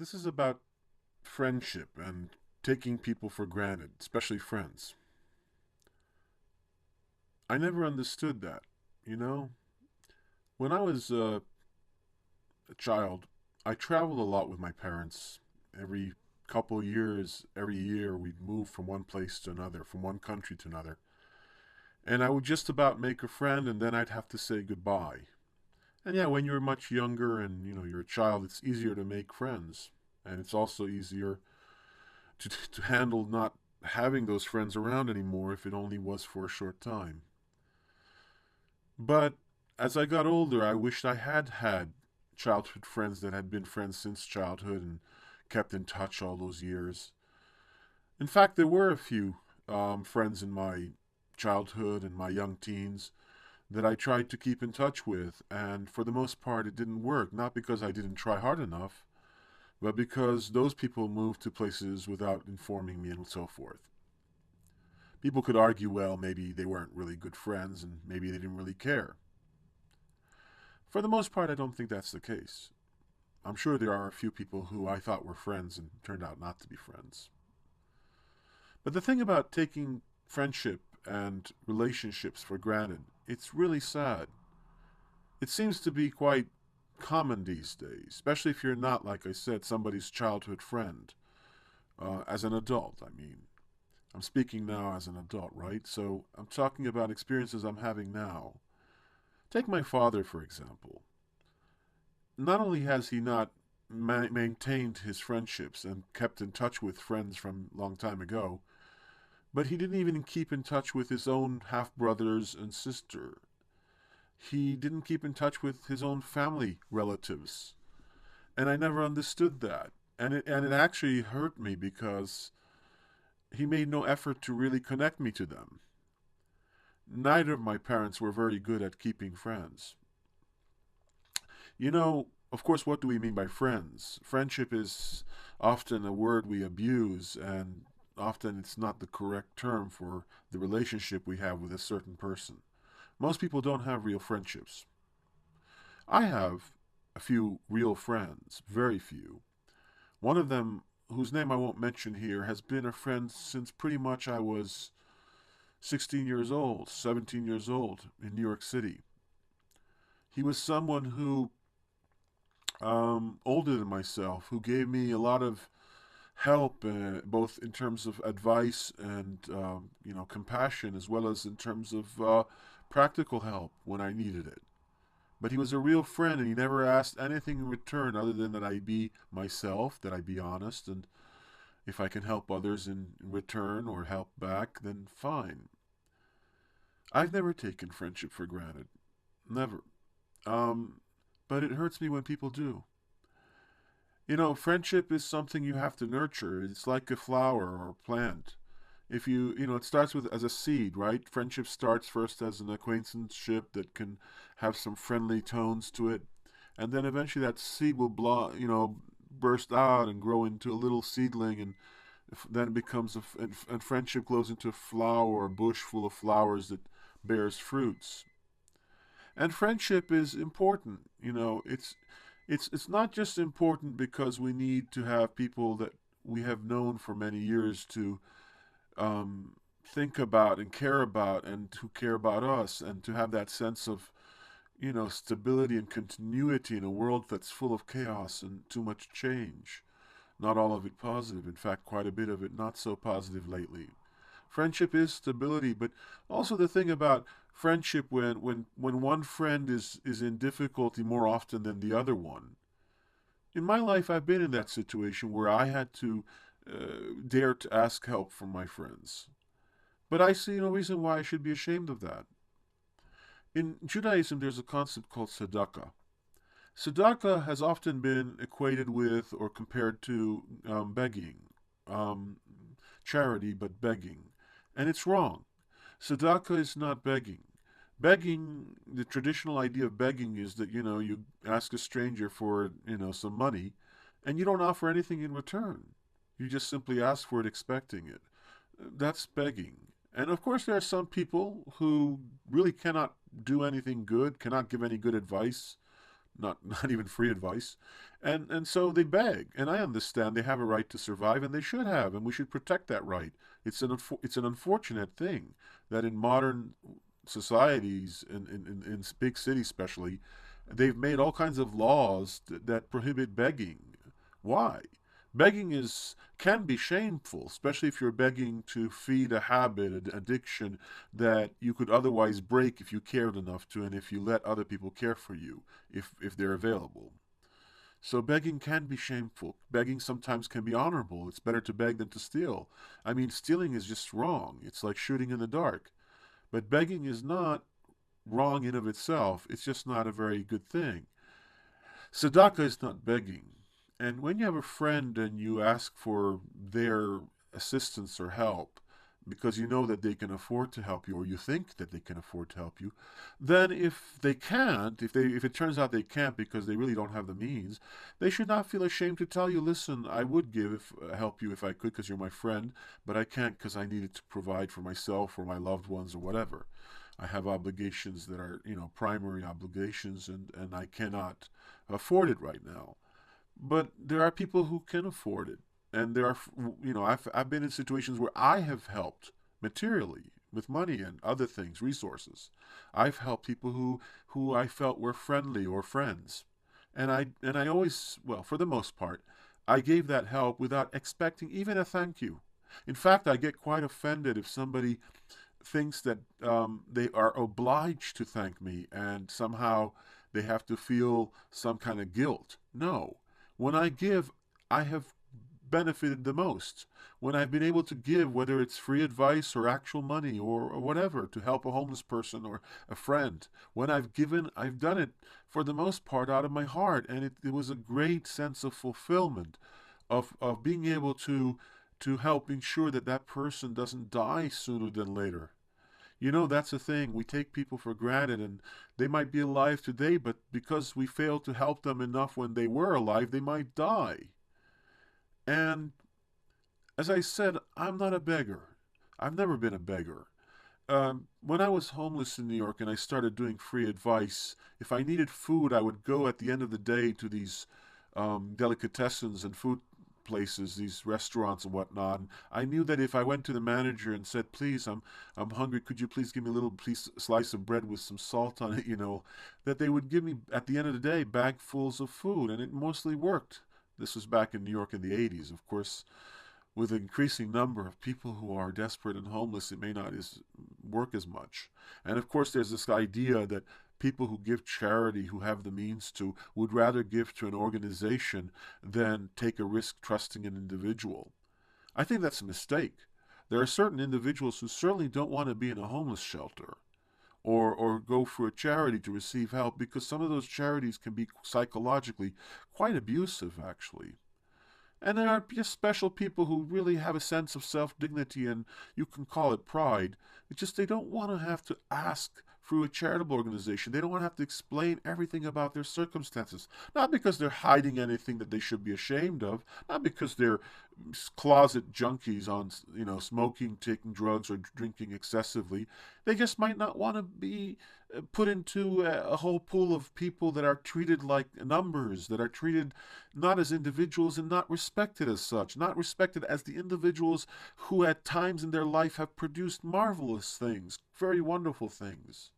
This is about friendship and taking people for granted, especially friends. I never understood that. You know, when I was a child, I traveled a lot with my parents. Every couple of years, every year, we'd move from one place to another, from one country to another. And I would just about make a friend, and then I'd have to say goodbye. And yeah, when you're much younger and you're a child, it's easier to make friends, and it's also easier to handle not having those friends around anymore if it only was for a short time. But as I got older, I wished I had had childhood friends that had been friends since childhood and kept in touch all those years. In fact, there were a few friends in my childhood and my young teens that I tried to keep in touch with, and for the most part, it didn't work. Not because I didn't try hard enough, but because those people moved to places without informing me and so forth. People could argue, well, maybe they weren't really good friends and maybe they didn't really care. For the most part, I don't think that's the case. I'm sure there are a few people who I thought were friends and turned out not to be friends. But the thing about taking friendship and relationships for granted, it's really sad. It seems to be quite common these days, especially if you're not, like I said, somebody's childhood friend. As an adult, I mean. I'm speaking now as an adult, right? So I'm talking about experiences I'm having now. Take my father, for example. Not only has he not maintained his friendships and kept in touch with friends from a long time ago, but he didn't even keep in touch with his own half brothers and sister. He didn't keep in touch with his own family relatives. And I never understood that. And it actually hurt me because he made no effort to really connect me to them. Neither of my parents were very good at keeping friends. Of course, what do we mean by friends? Friendship is often a word we abuse, and often it's not the correct term for the relationship we have with a certain person. Most people don't have real friendships. I have a few real friends, very few. One of them, whose name I won't mention here, has been a friend since pretty much I was 16 years old, 17 years old in New York City. He was someone who, older than myself, who gave me a lot of help, both in terms of advice and compassion, as well as in terms of practical help when I needed it. But he was a real friend, and he never asked anything in return other than that I be myself, that I be honest, and if I can help others in return or help back, then fine. I've never taken friendship for granted. Never. Um, but it hurts me when people do. Friendship is something you have to nurture. It's like a flower or a plant. If it starts with as a seed, right? Friendship starts first as an acquaintanceship that can have some friendly tones to it, and then eventually that seed will burst out and grow into a little seedling, and then it becomes and friendship grows into a flower or a bush full of flowers that bears fruits. And friendship is important. It's not just important because we need to have people that we have known for many years to think about and care about, and who care about us, and to have that sense of stability and continuity in a world that's full of chaos and too much change. Not all of it positive. In fact, quite a bit of it not so positive lately. Friendship is stability, but also the thing about friendship, when one friend is in difficulty more often than the other one. In my life, I've been in that situation where I had to dare to ask help from my friends. But I see no reason why I should be ashamed of that. In Judaism, there's a concept called tzedakah. Tzedakah has often been equated with or compared to begging, um, charity, but begging. And it's wrong. Tzedakah is not begging. Begging, the traditional idea of begging is that, you ask a stranger for, some money, and you don't offer anything in return. You just simply ask for it expecting it. That's begging. And of course, there are some people who really cannot do anything good, cannot give any good advice, not even free advice, and so they beg. And I understand they have a right to survive, and they should have, and we should protect that right. It's an unfortunate thing that in modern societies, in big cities especially, they've made all kinds of laws that prohibit begging. Why? Begging is can be shameful, especially if you're begging to feed a habit, an addiction that you could otherwise break if you cared enough to, and if you let other people care for you, if they're available. So begging can be shameful. Begging sometimes can be honorable. It's better to beg than to steal. I mean, stealing is just wrong. It's like shooting in the dark. But begging is not wrong in of itself. It's just not a very good thing. Tzedakah is not begging. And when you have a friend and you ask for their assistance or help, because you know that they can afford to help you, or you think that they can afford to help you, then if they can't, if it turns out they can't because they really don't have the means, they should not feel ashamed to tell you, listen, I would help you if I could because you're my friend, but I can't because I needed to provide for myself or my loved ones or whatever. I have obligations that are, primary obligations, and I cannot afford it right now. But there are people who can afford it, and there are, I've been in situations where I have helped materially with money and other things, resources. I've helped people who I felt were friendly or friends, and I always, well, for the most part, I gave that help without expecting even a thank you. In fact, I get quite offended if somebody thinks that they are obliged to thank me and somehow they have to feel some kind of guilt. No. When I give, I have benefited the most. When I've been able to give, whether it's free advice or actual money or whatever, to help a homeless person or a friend, when I've given, I've done it for the most part out of my heart. And it was a great sense of fulfillment of being able to help ensure that that person doesn't die sooner than later. That's the thing. We take people for granted, and they might be alive today, but because we failed to help them enough when they were alive, they might die. And as I said, I'm not a beggar. I've never been a beggar. When I was homeless in New York and I started doing free advice, if I needed food, I would go at the end of the day to these delicatessens and food places, these restaurants and whatnot. And I knew that if I went to the manager and said, "Please, I'm hungry. Could you please give me a little slice of bread with some salt on it?" That they would give me at the end of the day bagfuls of food, and it mostly worked. This was back in New York in the 80s. Of course, with an increasing number of people who are desperate and homeless, it may not work as much. And of course, there's this idea that people who give charity, who have the means to, would rather give to an organization than take a risk trusting an individual. I think that's a mistake. There are certain individuals who certainly don't want to be in a homeless shelter or go for a charity to receive help, because some of those charities can be psychologically quite abusive, actually. And there are just special people who really have a sense of self dignity, and you can call it pride. It's just they don't want to have to ask through a charitable organization. They don't want to have to explain everything about their circumstances. Not because they're hiding anything that they should be ashamed of, not because they're closet junkies on, smoking, taking drugs, or drinking excessively. They just might not want to be put into a whole pool of people that are treated like numbers, that are treated not as individuals and not respected as such, not respected as the individuals who at times in their life have produced marvelous things, very wonderful things.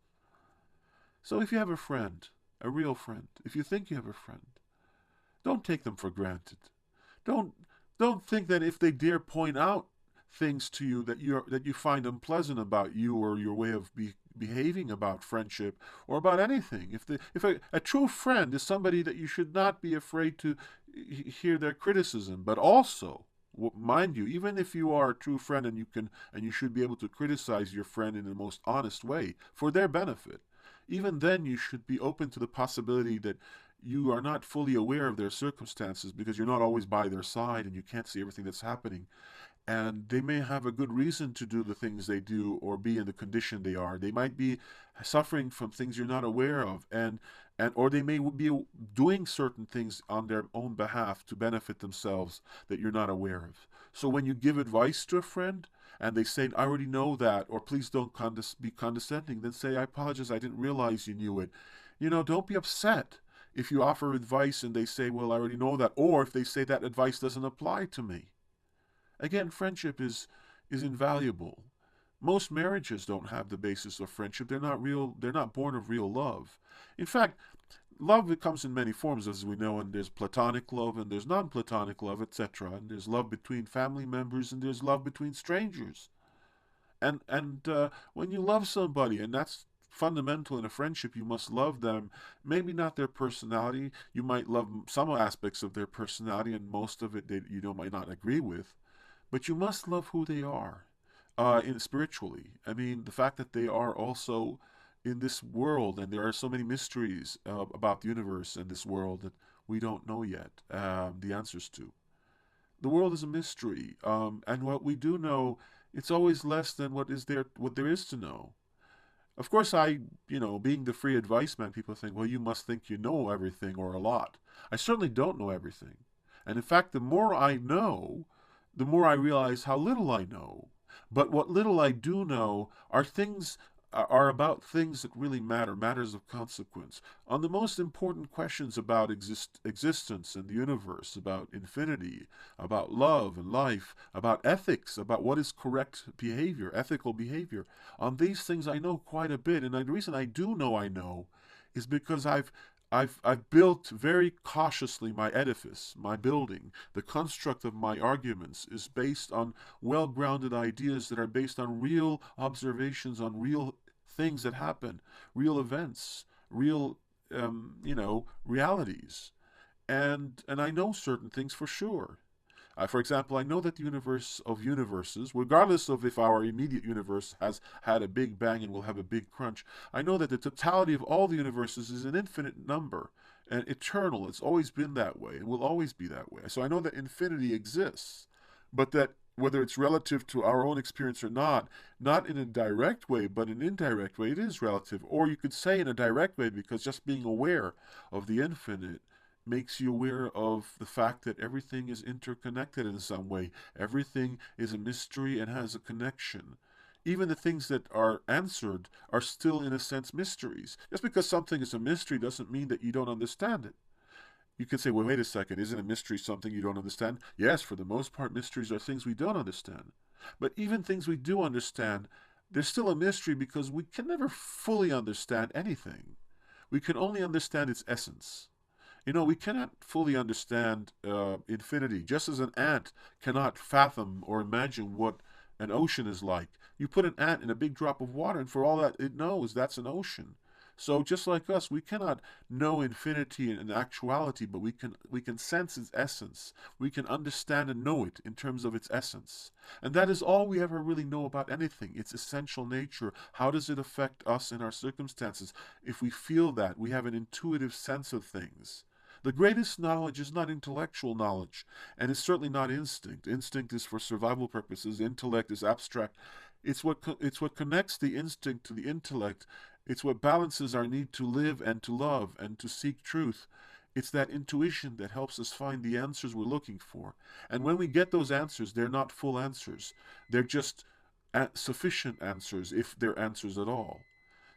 So if you have a friend, a real friend, if you think you have a friend, don't take them for granted. Don't don't think that if they dare point out things to you that you find unpleasant about you or your way of behaving about friendship or about anything. If a true friend is somebody that you should not be afraid to hear their criticism, but also, mind you, even if you are a true friend and you should be able to criticize your friend in the most honest way for their benefit, even then you should be open to the possibility that you are not fully aware of their circumstances because you're not always by their side and you can't see everything that's happening. And they may have a good reason to do the things they do or be in the condition they are. They might be suffering from things you're not aware of, and or they may be doing certain things on their own behalf to benefit themselves that you're not aware of. So when you give advice to a friend and they say, "I already know that," or "Please don't be condescending," then say, "I apologize, I didn't realize you knew it." Don't be upset. if you offer advice and they say, well, I already know that, or if they say that advice doesn't apply to me. Again, friendship is invaluable. Most marriages don't have the basis of friendship. They're not born of real love. In fact, love, it comes in many forms, as we know, and there's platonic love and there's non-platonic love, etc. And there's love between family members and there's love between strangers. And when you love somebody, and that's fundamental in a friendship, you must love them. Maybe not their personality. You might love some aspects of their personality, and most of it you don't might not agree with. But you must love who they are, in spiritually. I mean, the fact that they are also in this world, and there are so many mysteries about the universe and this world that we don't know yet the answers to. The world is a mystery, and what we do know, it's always less than what there is to know. Of course, being the free advice man, people think, well, you must think you know everything or a lot. I certainly don't know everything. And in fact, the more I know, the more I realize how little I know. But what little I do know are about things that really matter, matters of consequence. On the most important questions about existence and the universe, about infinity, about love and life, about ethics, about what is correct behavior, ethical behavior, on these things I know quite a bit. And the reason I do know I know is because I've built very cautiously my edifice, my building. The construct of my arguments is based on well-grounded ideas that are based on real observations, on real things that happen, real events, real, realities. And I know certain things for sure. For example, I know that the universe of universes, regardless of if our immediate universe has had a big bang and will have a big crunch, I know that the totality of all the universes is an infinite number and eternal. It's always been that way and will always be that way. So I know that infinity exists, but that whether it's relative to our own experience or not in a direct way, but in an indirect way, it is relative. Or you could say in a direct way, because just being aware of the infinite makes you aware of the fact that everything is interconnected in some way. Everything is a mystery and has a connection. Even the things that are answered are still, in a sense, mysteries. Just because something is a mystery doesn't mean that you don't understand it. You can say, well, wait a second, isn't a mystery something you don't understand? Yes, for the most part, mysteries are things we don't understand. But even things we do understand, there's still a mystery because we can never fully understand anything. We can only understand its essence. We cannot fully understand infinity, just as an ant cannot fathom or imagine what an ocean is like. You put an ant in a big drop of water, and for all that it knows, that's an ocean. So just like us, we cannot know infinity in actuality, but we can sense its essence. We can understand and know it in terms of its essence. And that is all we ever really know about anything, its essential nature. How does it affect us in our circumstances? If we feel that, we have an intuitive sense of things. The greatest knowledge is not intellectual knowledge, and it's certainly not instinct. Instinct is for survival purposes. Intellect is abstract. It's what connects the instinct to the intellect. It's what balances our need to live and to love and to seek truth. It's that intuition that helps us find the answers we're looking for. And when we get those answers, they're not full answers. They're just sufficient answers, if they're answers at all.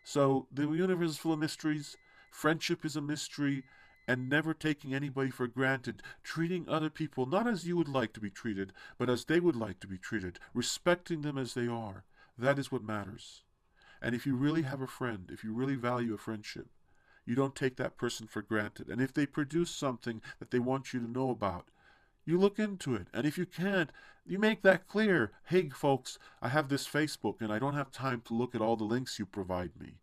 So the universe is full of mysteries. Friendship is a mystery, and never taking anybody for granted, treating other people not as you would like to be treated, but as they would like to be treated, respecting them as they are. That is what matters. And if you really have a friend, if you really value a friendship, you don't take that person for granted. And if they produce something that they want you to know about, you look into it. And if you can't, you make that clear. Hey, folks, I have this Facebook and I don't have time to look at all the links you provide me.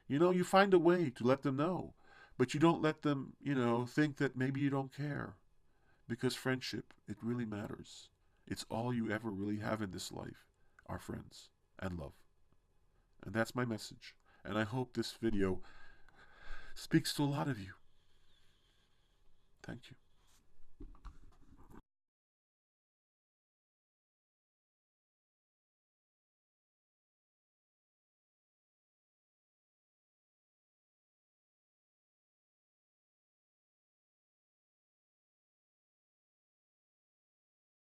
You find a way to let them know. But you don't let them, think that maybe you don't care. Because friendship, it really matters. It's all you ever really have in this life, are friends and love. And that's my message. And I hope this video speaks to a lot of you. Thank you.